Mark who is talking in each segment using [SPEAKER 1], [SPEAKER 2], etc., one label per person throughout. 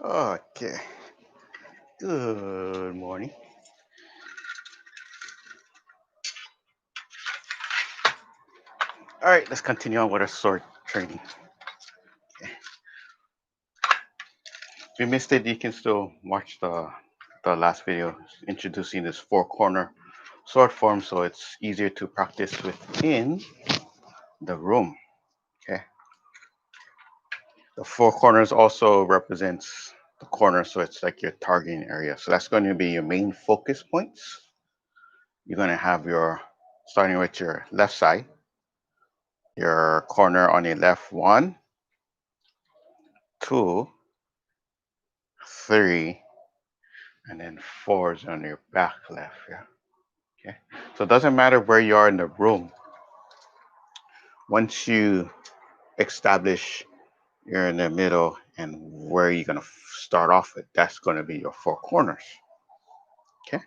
[SPEAKER 1] Okay, good morning. All right, let's continue on with our sword training. Okay. If you missed it, you can still watch the last video introducing this four corner sword form so it's easier to practice within the room. Okay. The four corners also represents the corner, so it's like your targeting area. So that's going to be your main focus points. You're going to have your starting with your left side, your corner on your left, one, two, three, and then four is on your back left. Yeah. Okay. So it doesn't matter where you are in the room. Once you establish you're in the middle and where you're gonna start off with, that's gonna be your four corners. Okay.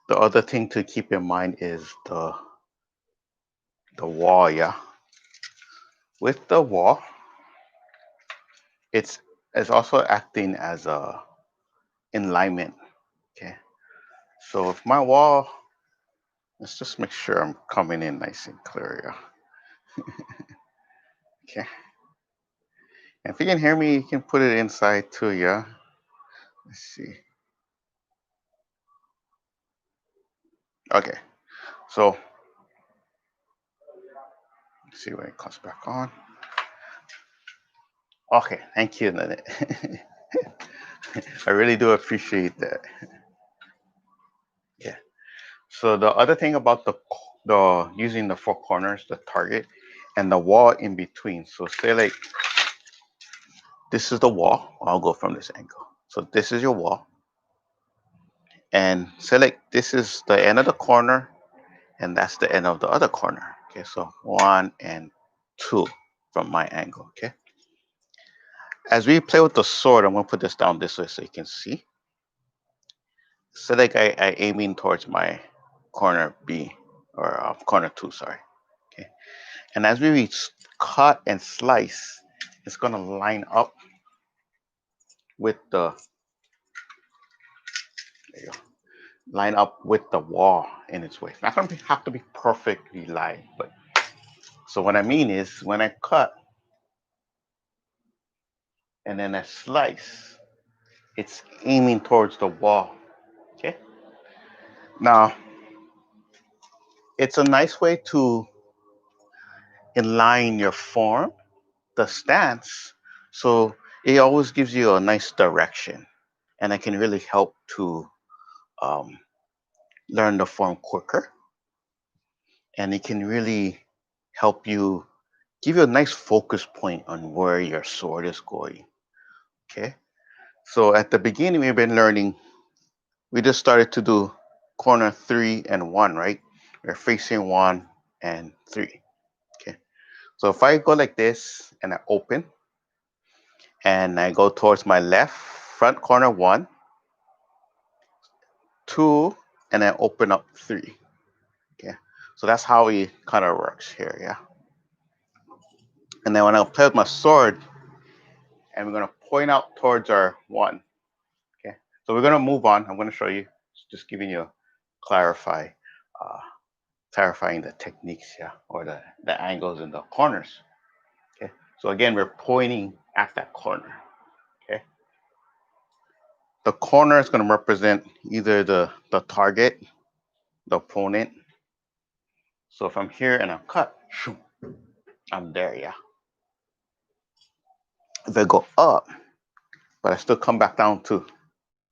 [SPEAKER 1] The other thing to keep in mind is the wall. Yeah. With the wall, it's it's also acting as a alignment. Okay. So if my wall, let's just make sure I'm coming in nice and clear. Yeah. Okay. And if you can hear me, you can put it inside too. Yeah. Let's see. Okay. So let's see when it comes back on. Okay. Thank you, Nanette. I really do appreciate that. Yeah. So the other thing about the using the four corners, the target, and the wall in between. So say like this is the wall. I'll go from this angle. So this is your wall, and say like this is the end of the corner, and that's the end of the other corner. Okay. So one and two from my angle. Okay. As we play with the sword, I'm gonna put this down this way so you can see. So like I aiming towards my corner B or corner two, sorry. Okay. And as we cut and slice, it's gonna line up with there you go, line up with the wall in its way. It's not gonna have to be perfectly lined, but so what I mean is when I cut and then I slice, it's aiming towards the wall. Okay. Now it's a nice way to align your form, the stance, so it always gives you a nice direction, and it can really help to um, learn the form quicker, and it can really help you give you a nice focus point on where your sword is going. Okay, so at the beginning we've been learning, we just started to do corner three and one, right? We're facing one and three. Okay, so if I go like this and I open and I go towards my left front corner, one, two, and then open up three. Okay, so that's how it kind of works here. Yeah, and then when I play with my sword, and we're gonna point out towards our one. Okay, so we're gonna move on. I'm gonna show you, just giving you clarify, uh, clarifying the techniques, yeah, or the angles and the corners. Okay, so again, we're pointing at that corner. Okay, the corner is gonna represent either the target, the opponent. So if I'm here and I'm cut, I'm there, yeah. If I go up, but I still come back down to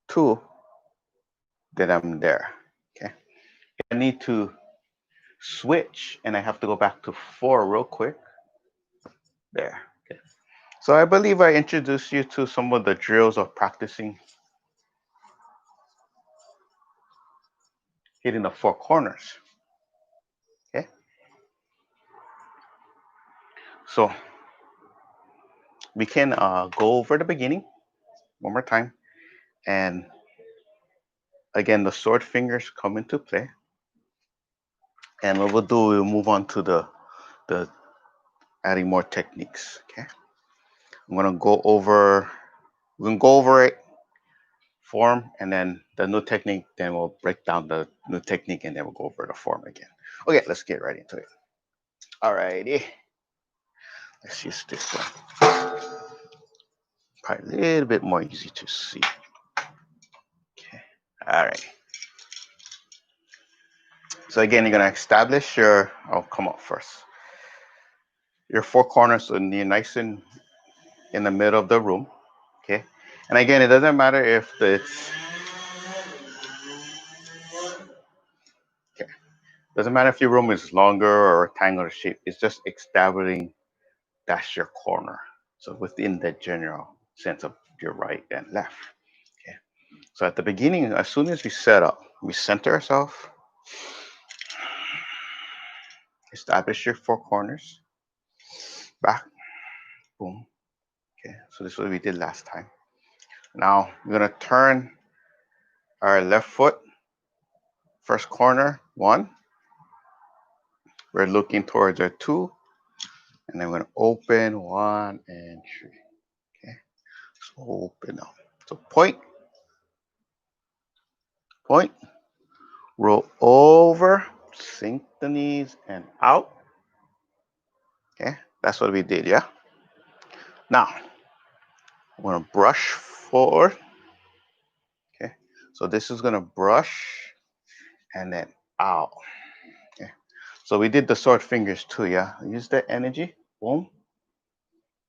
[SPEAKER 1] two, then I'm there. Okay. If I need to switch and I have to go back to four real quick, there. Okay. So I believe I introduced you to some of the drills of practicing hitting the four corners. Okay. So we can go over the beginning one more time. And again, the sword fingers come into play. And what we'll do, we'll move on to the adding more techniques. Okay. I'm gonna go over. We're gonna go over it, form, and then the new technique. Then we'll break down the new technique, and then we'll go over the form again. Okay, let's get right into it. Alrighty, let's use this one. Probably a little bit more easy to see. Okay. All right. So again, you're gonna establish your. I'll come up first. Your four corners, so you're nice and in the middle of the room. Okay. And again, it doesn't matter if it's. Okay. Doesn't matter if your room is longer or rectangular shape. It's just establishing that's your corner. So within the general sense of your right and left. Okay. So at the beginning, as soon as we set up, we center ourselves, establish your four corners, back, boom. Okay. So this is what we did last time. Now we're gonna turn our left foot, first corner, one. We're looking towards our two, and then we're gonna open one and three. Okay. So open up. So point, point, roll over, sink the knees and out. Okay, that's what we did, yeah? Now, I'm gonna brush forward. Okay, so this is gonna brush and then out. Okay, so we did the sword fingers too, yeah? Use that energy, boom,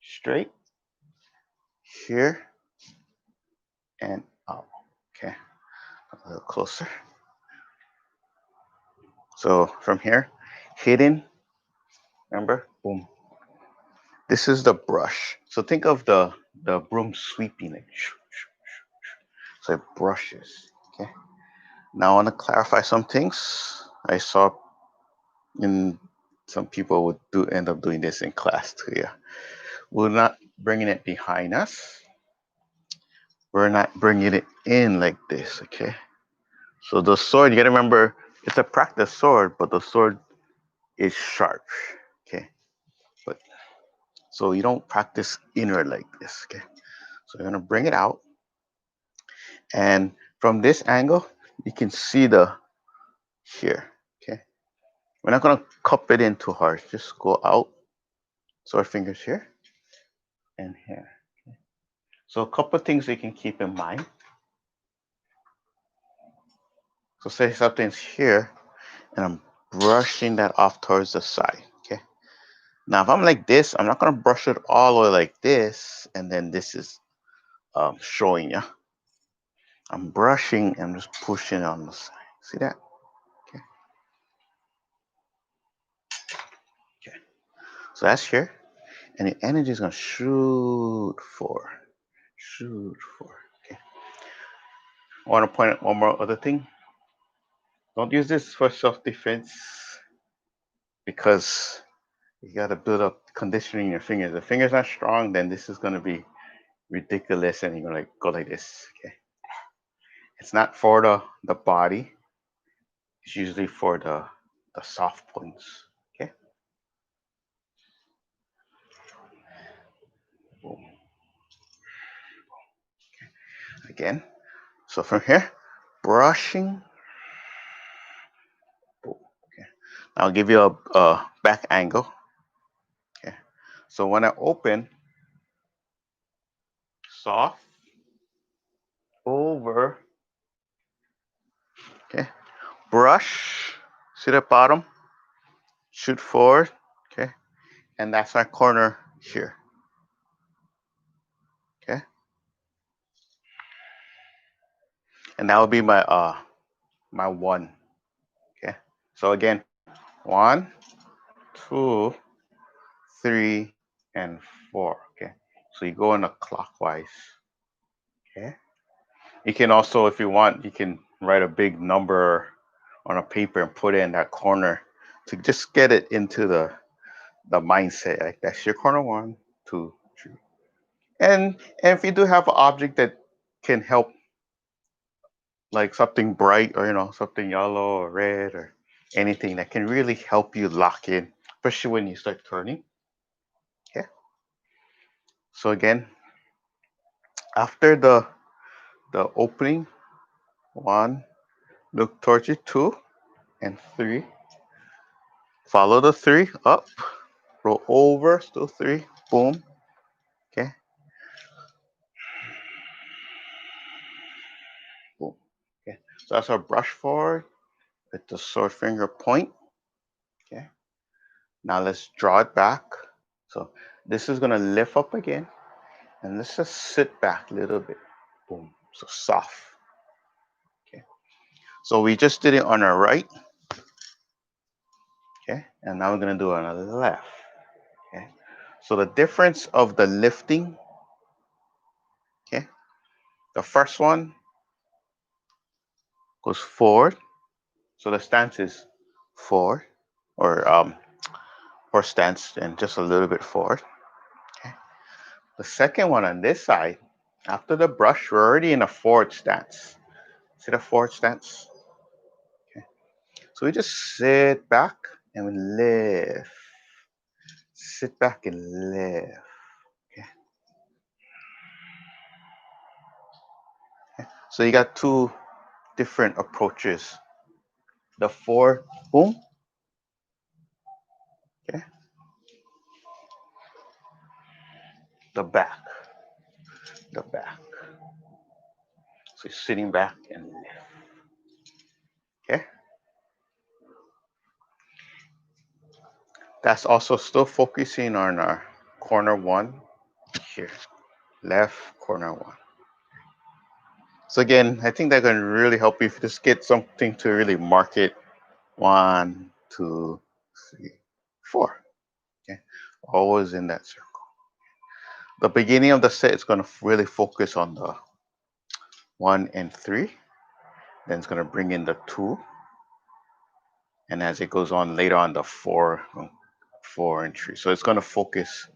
[SPEAKER 1] straight, here, and out. Okay, a little closer. So from here, hidden, remember, boom. This is the brush. So think of the broom sweeping it. So it brushes. Okay. Now I want to clarify some things. I saw in some people would do end up doing this in class too. Yeah. We're not bringing it behind us. We're not bringing it in like this. Okay. So the sword, you gotta remember, it's a practice sword, but the sword is sharp. Okay. But so you don't practice inward like this. Okay. So you're gonna bring it out, and from this angle, you can see the here. Okay. We're not gonna cup it in too hard. Just go out. So our fingers here and here. Okay. So a couple of things you can keep in mind. So say something's here, and I'm brushing that off towards the side. Okay. Now if I'm like this, I'm not gonna brush it all the way like this, and then this is showing you. I'm brushing and I'm just pushing on the side. See that? Okay. Okay. So that's here, and the energy is gonna shoot forward. Shoot forward. Okay. I want to point out one more other thing. Don't use this for self-defense because you got to build up conditioning your fingers. If the finger's not strong, then this is going to be ridiculous, and you're going to go like this. Okay. It's not for the body. It's usually for the soft points. Okay. Boom. Again. So from here, brushing. Boom. Okay. I'll give you a back angle. Okay. So when I open, soft over. Okay. Brush. See the bottom? Shoot forward. Okay. And that's our corner here. Okay. And that would be my one. Okay. So again, 1, 2, 3, and 4. Okay. So you go in a clockwise. Okay. You can also, if you want, you can write a big number on a paper and put it in that corner to just get it into the mindset. Like that's your corner, 1, 2, 3. And if you do have an object that can help, like something bright or something yellow or red or anything that can really help you lock in, especially when you start turning. Okay. So again, after the opening, 1, look towards you, 2 and 3. Follow the 3 up, roll over, still 3, boom. Okay, boom. Okay, so that's our brush forward with the sword finger point. Okay, now let's draw it back. So this is gonna lift up again, and let's just sit back a little bit. Boom. So soft. Okay. So we just did it on our right. Okay, and now we're gonna do it on the left. Okay. So the difference of the lifting. Okay. The first one goes forward. So the stance is forward, or horse stance, and just a little bit forward. Okay. The second one on this side, after the brush, we're already in a forward stance. See the forward stance? Okay. So we just sit back and we lift. Sit back and lift. Okay. Okay. So you got two different approaches. The forward, boom. Okay. The back. The back. So you're sitting back and lift. Okay. That's also still focusing on our corner 1 here. Left corner 1. So again, I think that's going to really help you if you just get something to really mark it. 1, 2, 3, 4. Okay. Always in that circle. The beginning of the set is going to really focus on the 1 and 3. Then it's going to bring in the 2. And as it goes on later on, the 4, 4 and 3. So it's going to focus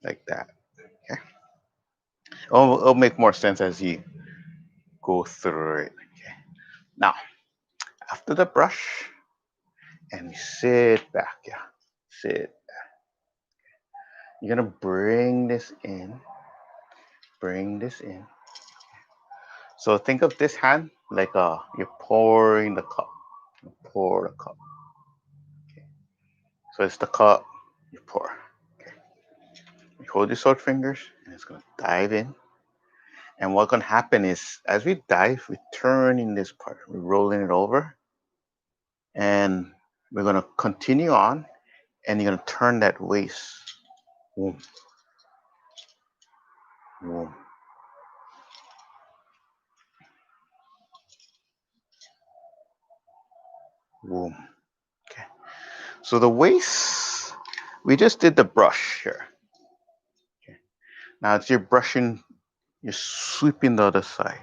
[SPEAKER 1] like that. Okay. It'll make more sense as you go through it. Okay. Now, after the brush, and we sit back. Yeah. Sit. You're going to bring this in. Bring this in. So think of this hand like you're pouring the cup. You pour the cup. Okay. So it's the cup, you pour. Okay. You hold your sword fingers and it's gonna dive in. And what's gonna happen is as we dive, we turn in this part. We're rolling it over. And we're gonna continue on and you're gonna turn that waist. Boom. Boom. Boom. Okay. So the waist, we just did the brush here. Okay. Now it's you're brushing, you're sweeping the other side.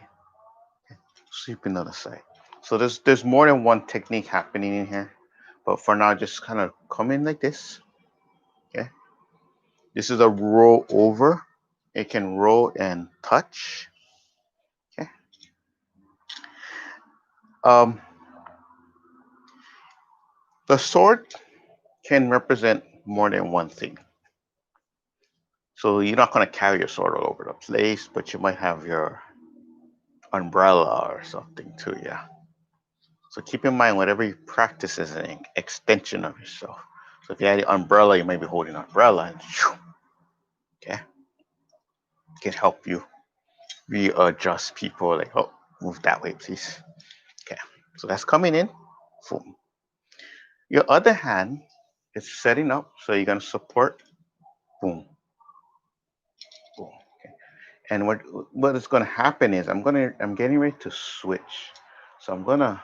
[SPEAKER 1] Okay. Sweeping the other side. So there's more than one technique happening in here. But for now, just kind of come in like this. Okay. This is a roll over. It can roll and touch. Okay. Um, the sword can represent more than one thing. So you're not going to carry your sword all over the place, but you might have your umbrella or something too. Yeah. So keep in mind, whatever you practice is an extension of yourself. So if you had an umbrella, you might be holding an umbrella, and okay, it can help you readjust people. Like, oh, move that way, please. Okay, so that's coming in. Boom. Your other hand is setting up, so you're gonna support. Boom, boom. Okay. And what is gonna happen is I'm getting ready to switch. So I'm gonna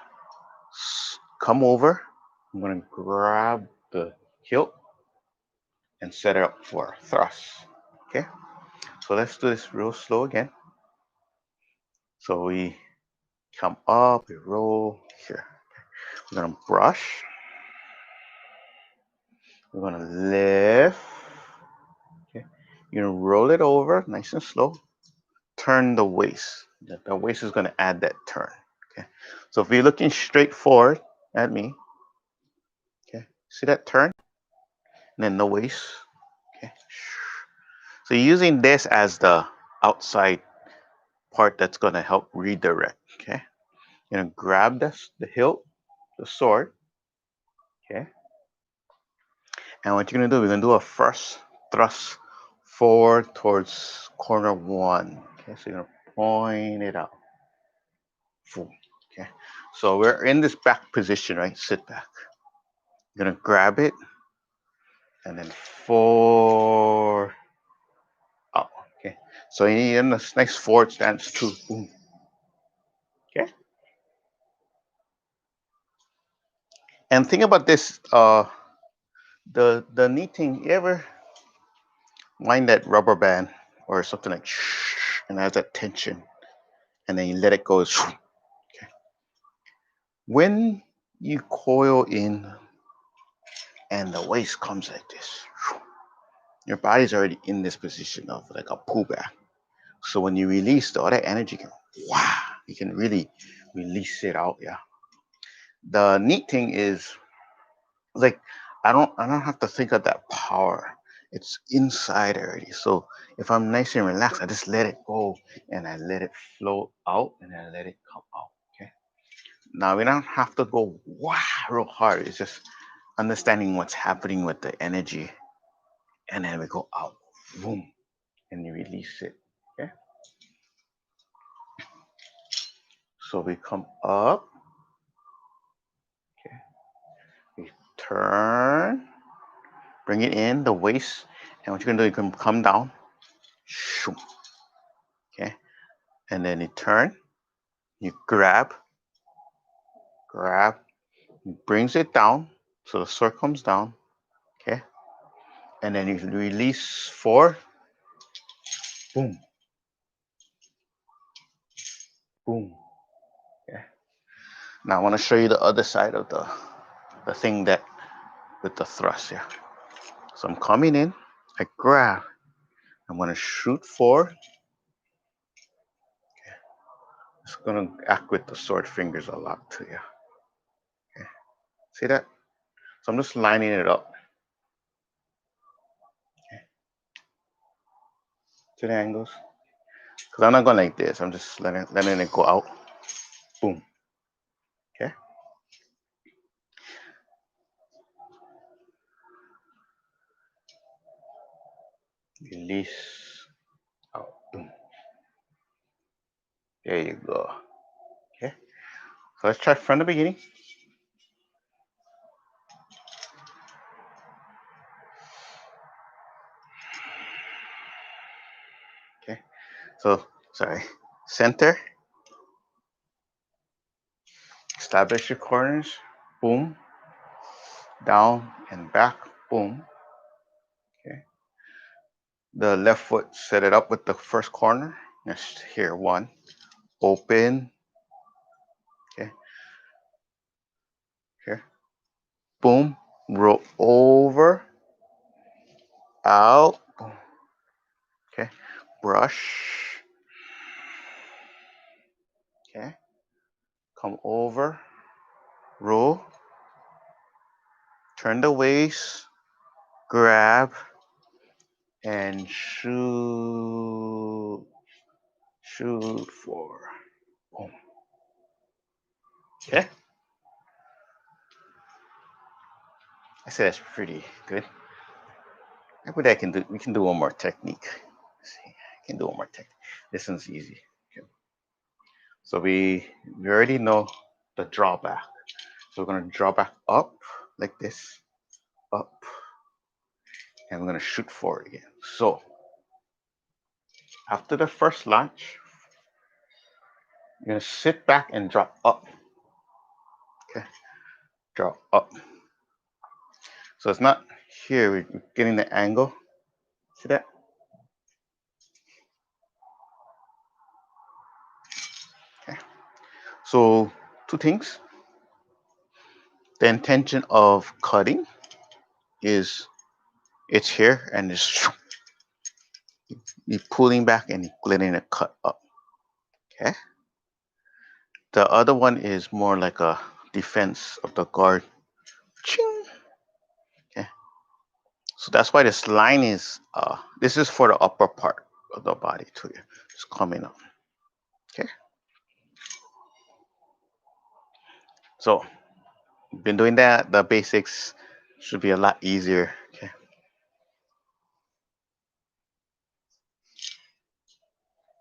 [SPEAKER 1] come over. I'm gonna grab the hilt and set it up for thrust. Okay. So let's do this real slow again. So we come up, we roll here. We're gonna brush. We're gonna lift. Okay. You're gonna roll it over nice and slow. Turn the waist. The waist is gonna add that turn. Okay. So if you're looking straight forward at me, okay, see that turn? And then the waist. Okay. So you're using this as the outside part that's gonna help redirect. Okay. You're gonna grab the hilt, the sword. Okay. And what you're gonna do, we're gonna do a first thrust forward towards corner one. Okay, so you're gonna point it out. Okay. So we're in this back position, right? Sit back. You're gonna grab it and then forward out. Okay. So you need a nice forward stance too. Boom. Okay. And think about this, the neat thing, you ever wind that rubber band or something like and has that tension and then you let it go. Okay. When you coil in and the waist comes like this, your body's already in this position of like a pullback. So when you release, the other energy can, wow, you can really release it out. Yeah. The neat thing is like I don't have to think of that power. It's inside already. So if I'm nice and relaxed, I just let it go and I let it flow out and I let it come out. Okay. Now we don't have to go wow real hard. It's just understanding what's happening with the energy, and then we go out, boom, and you release it. Okay. So we come up. Okay. We turn, bring it in the waist, and what you're gonna do, you can come down. Okay. And then you turn, you grab, brings it down, so the sword comes down, okay, and then you release four, boom, boom, okay. Now I want to show you the other side of the thing that with the thrust here. So I'm coming in, I grab, I'm gonna shoot four. It's gonna act with the sword fingers a lot too, yeah. Okay. See that? So I'm just lining it up. Okay. To the angles. Because I'm not going like this. I'm just letting it go out. Boom. Okay. Release out. Boom. There you go. Okay. So let's try from the beginning. Okay. So sorry. Center. Establish your corners. Boom. Down and back. Boom. Okay. The left foot, set it up with the first corner. Just here. One. Open. Okay. Here. Boom. Roll over. Out. Boom. Okay. Brush. Okay. Come over. Roll. Turn the waist. Grab. And shoot. Shoot for. Boom. Okay. I say that's pretty good. Maybe I can do. We can do one more technique. Let's see, I can do one more technique. This one's easy. Okay. So we already know the drawback. So we're gonna draw back up like this, up, and we're gonna shoot forward again. So after the first launch, you're gonna sit back and drop up. Okay, drop up. So it's not here. We're getting the angle. See that? Okay. So two things. The intention of cutting is it's here and it's you pulling back and letting it cut up. Okay. The other one is more like a defense of the guard. Ching. Okay. So that's why this line is, this is for the upper part of the body too. It's coming up. Okay. So been doing that. The basics should be a lot easier. Okay.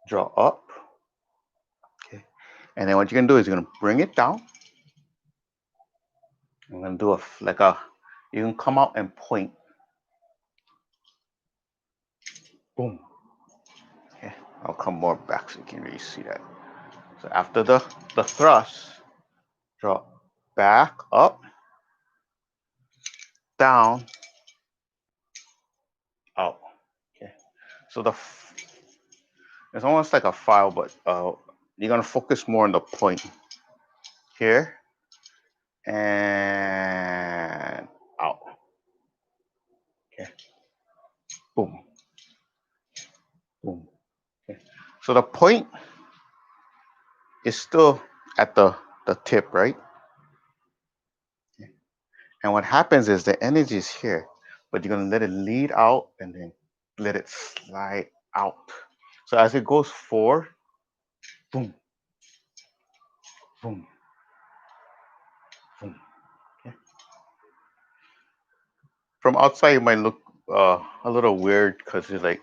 [SPEAKER 1] Draw up. Okay. And then what you're gonna do is you're gonna bring it down. I'm gonna do like a. You can come out and point. Boom. Okay. I'll come more back so you can really see that. So after the thrust, draw back, up, down, out. Okay. So it's almost like a file, but you're gonna focus more on the point here and out. Okay. Boom. Boom. Okay. So the point is still at the tip, right? Okay. And what happens is the energy is here, but you're gonna let it lead out and then let it slide out. So as it goes forward, boom, boom, boom. Okay. From outside, it might look a little weird because it's like,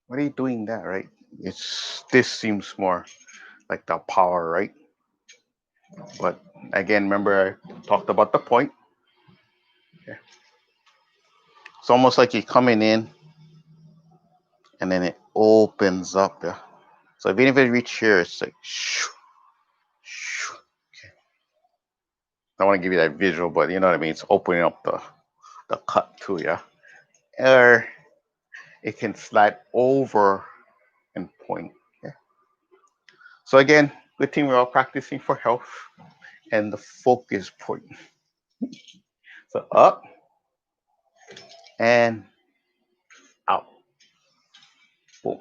[SPEAKER 1] what are you doing that, right? This seems more like the power, right? But again, remember I talked about the point. Okay. It's almost like you're coming in and then it opens up. Yeah. So even if it reach here, it's like shoo, shoo. Okay. I want to give you that visual, but you know what I mean. It's opening up the cut too, yeah. Or it can slide over and point. Okay. So again, good thing we're all practicing for health and the focus point. So up and out. Boom.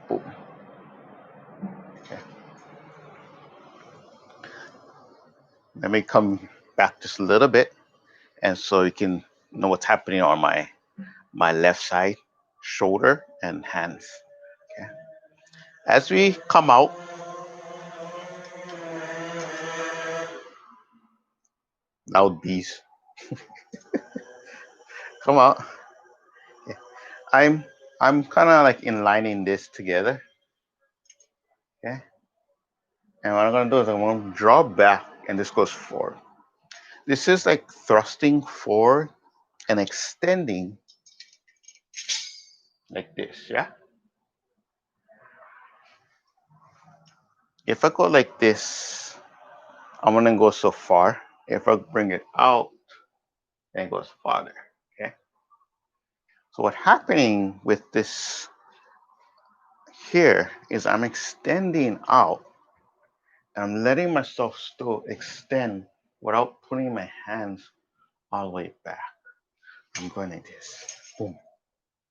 [SPEAKER 1] Boom. Okay. Let me come back just a little bit, and so you can know what's happening on my left side, shoulder and hands. Okay. As we come out, loud bees, come out. Okay. I'm kind of like inlining this together. Okay. And what I'm gonna do is I'm gonna draw back, and this goes forward. This is like thrusting forward and extending like this. Yeah. If I go like this, I'm gonna go so far. If I bring it out, then it goes farther. Okay. So what's happening with this here is I'm extending out. And I'm letting myself still extend without putting my hands all the way back. I'm going like this. Boom.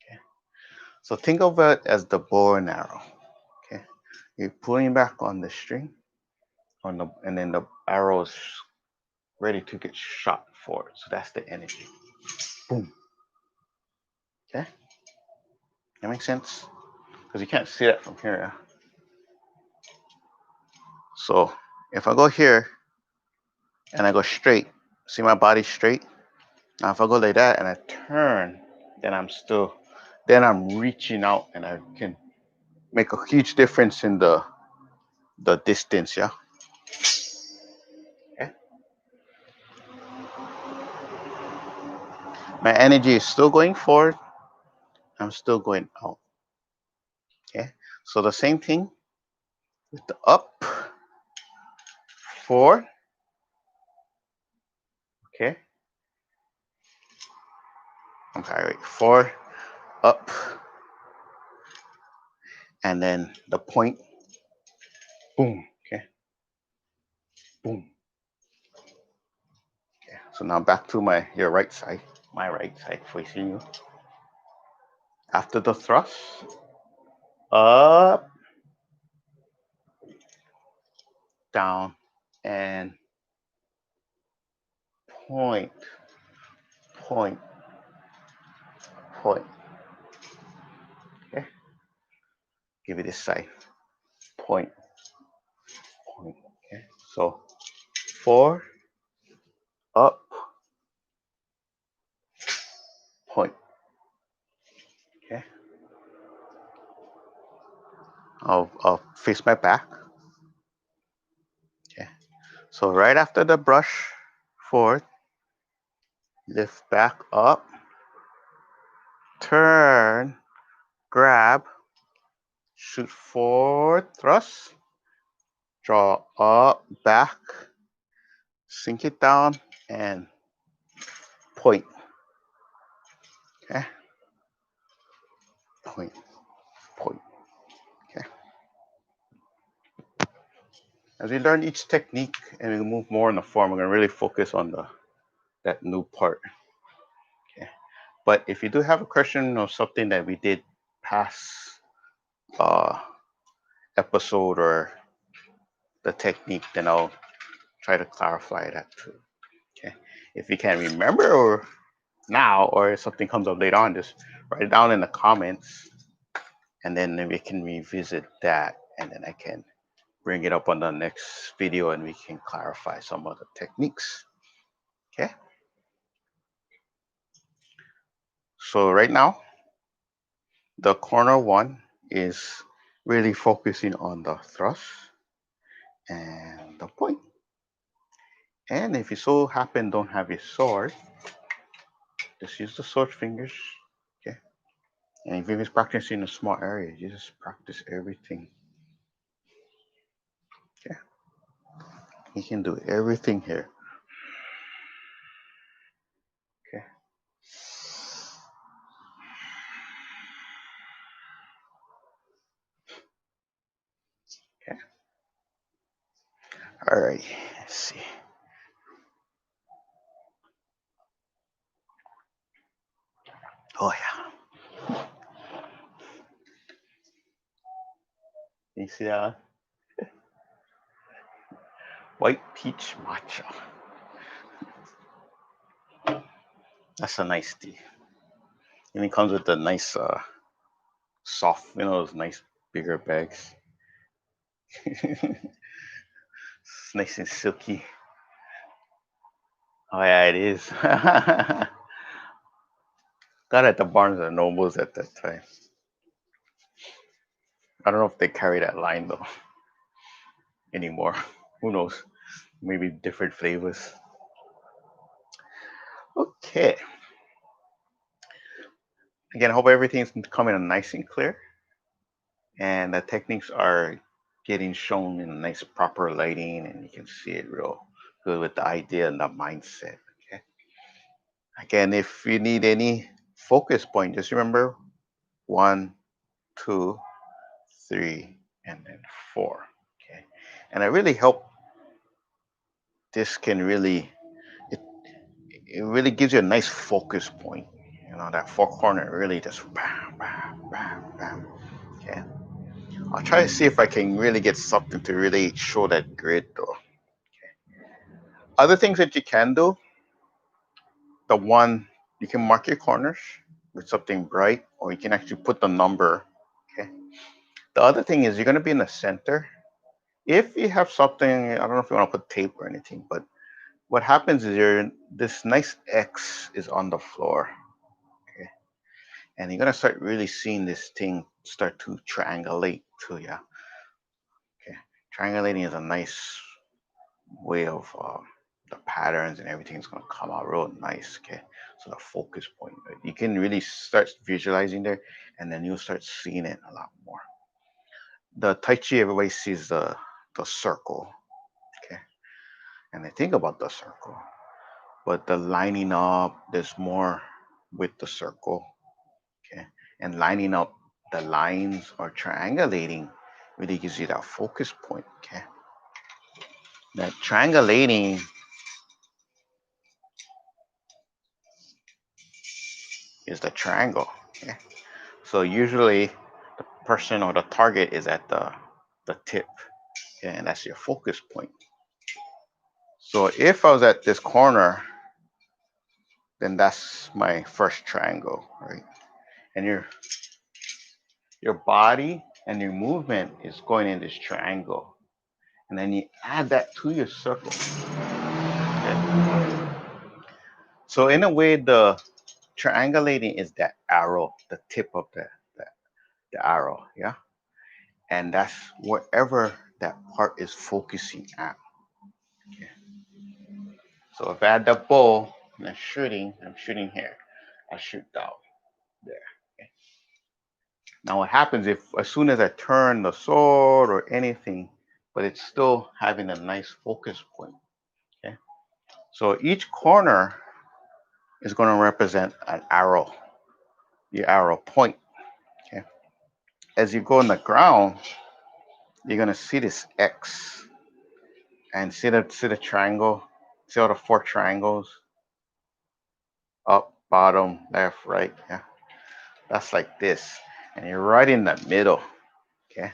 [SPEAKER 1] Okay. So think of it as the bow and arrow. Okay. You're pulling back on the string and then the arrow is ready to get shot forward. So that's the energy. Boom. Okay. That makes sense? Because you can't see that from here. So if I go here and I go straight, see my body straight? Now if I go like that and I turn, then I'm reaching out and I can make a huge difference in the distance, yeah? Okay. My energy is still going forward, I'm still going out. Okay. So the same thing with the up, forward, okay. I'm sorry, wait, forward, up, and then the point, boom, okay, boom. Okay. So now back to your right side, my right side facing you. After the thrust, up, down, and point. point, point. Okay. Give it this side. Point, point. Okay. So 4, up, point. Okay. I'll face my back. Okay. So right after the brush forward, lift back up, turn, grab, shoot forward, thrust, draw up, back, sink it down, and point. Okay. Point, point. Okay. As we learn each technique and we move more in the form, we're going to really focus on that new part. Okay. But if you do have a question or something that we did past uh, episode or the technique, then I'll try to clarify that too. Okay. If you can't remember or now or if something comes up later on, just write it down in the comments and then we can revisit that and then I can bring it up on the next video and we can clarify some of the techniques. Okay. So right now, the corner one is really focusing on the thrust and the point. And if you so happen don't have your sword, just use the sword fingers. Okay. And if you're practicing in a small area, you just practice everything. Okay. You can do everything here. Okay. Okay. All right. Let's see. Oh yeah. You see that? White peach matcha. That's a nice tea. And it comes with a nice soft, those nice bigger bags. It's nice and silky. Oh yeah, it is. Got it at the Barnes and Nobles at that time. I don't know if they carry that line though anymore. Who knows? Maybe different flavors. Okay. Again, I hope everything's coming in nice and clear, and the techniques are getting shown in nice proper lighting, and you can see it real good with the idea and the mindset. Okay. Again, if you need any focus point, just remember 1, 2, 3, and then 4. Okay. And I really hope this can really it, it really gives you a nice focus point. That four corner really just bam, bam, bam, bam. Okay. I'll try to see if I can really get something to really show that grid though. Other things that you can do, the one you can mark your corners with something bright, or you can actually put the number. Okay. The other thing is you're gonna be in the center. If you have something, I don't know if you want to put tape or anything, but what happens is this nice X is on the floor. Okay. And you're gonna start really seeing this thing start to triangulate to you. Okay. Triangulating is a nice way of the patterns and everything's going to come out real nice. Okay, so the focus point, you can really start visualizing there and then you'll start seeing it a lot more. The Tai Chi, everybody sees the circle. Okay, and they think about the circle, but the lining up, there's more with the circle. Okay, and lining up the lines or triangulating really gives you that focus point. Okay, that triangulating is the triangle. Okay? So usually the person or the target is at the tip, okay? And that's your focus point. So if I was at this corner then that's my first triangle, right? And your body and your movement is going in this triangle. And then you add that to your circle. Okay? So in a way, the triangulating is that arrow, the tip of the arrow, yeah? And that's wherever that part is focusing at. Okay. So if I had the bow and I'm shooting here. I shoot down there. Okay. Now what happens if as soon as I turn the sword or anything, but it's still having a nice focus point. Okay. So each corner is going to represent an arrow, your arrow point. Okay. As you go on the ground, you're going to see this X and see the triangle, see all the four triangles, up, bottom, left, right. Yeah. That's like this. And you're right in the middle. Okay.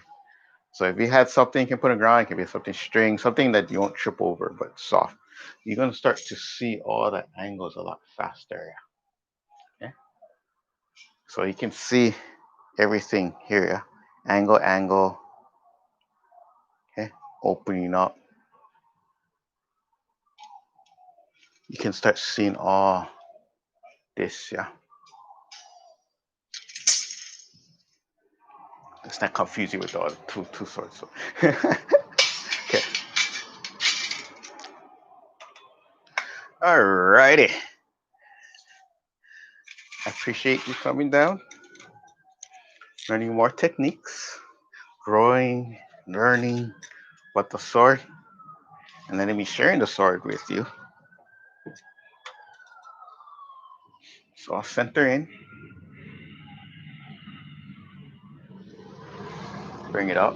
[SPEAKER 1] So if you had something you can put on the ground, it can be something string, something that you won't trip over, but soft. You're gonna start to see all the angles a lot faster. Yeah. Okay? So you can see everything here. Yeah? Angle, angle. Okay. Opening up. You can start seeing all this. Yeah. Let's not confuse you with all the two swords. So. Okay. Alrighty. I appreciate you coming down, learning more techniques, growing, learning about the sword, and letting me sharing the sword with you. So I'll center in, bring it up.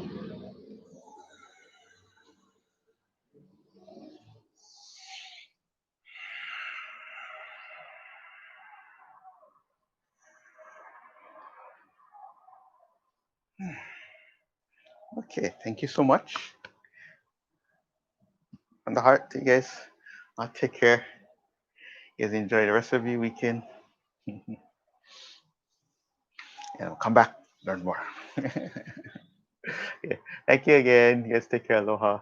[SPEAKER 1] Okay, thank you so much. From the heart to you guys. I'll take care. You guys enjoy the rest of your weekend. And I'll come back, learn more. Yeah. Thank you again. You guys take care. Aloha.